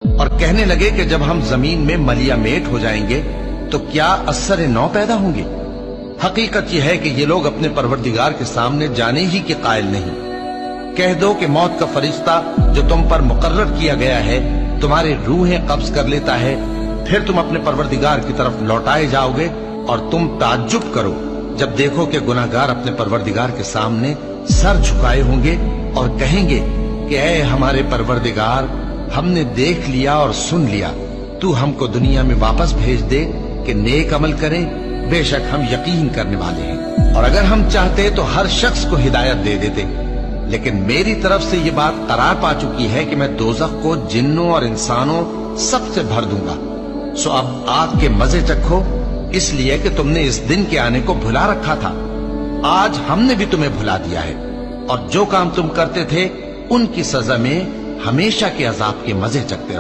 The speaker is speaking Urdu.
اور کہنے لگے کہ جب ہم زمین میں ملیا میٹ ہو جائیں گے تو کیا اثر نو پیدا ہوں گے؟ حقیقت یہ ہے کہ یہ لوگ اپنے پروردگار کے سامنے جانے ہی کے قائل نہیں۔ کہہ دو کہ موت کا فرشتہ جو تم پر مقرر کیا گیا ہے تمہاری روحیں قبض کر لیتا ہے، پھر تم اپنے پروردگار کی طرف لوٹائے جاؤ گے، اور تم تعجب کرو جب دیکھو کہ گناہگار اپنے پروردگار کے سامنے سر جھکائے ہوں گے اور کہیں گے کہ اے ہمارے پروردگار، ہم نے دیکھ لیا اور سن لیا، تو ہم کو دنیا میں واپس بھیج دے کہ نیک عمل کریں، بے شک ہم یقین کرنے والے ہیں۔ اور اگر ہم چاہتے تو ہر شخص کو ہدایت دے دیتے، لیکن میری طرف سے یہ بات قرار پا چکی ہے کہ میں دوزخ کو جنوں اور انسانوں سب سے بھر دوں گا۔ سو اب آگ کے مزے چکھو، اس لیے کہ تم نے اس دن کے آنے کو بھلا رکھا تھا۔ آج ہم نے بھی تمہیں بھلا دیا ہے، اور جو کام تم کرتے تھے ان کی سزا میں ہمیشہ کے عذاب کے مزے چکھتے رہو۔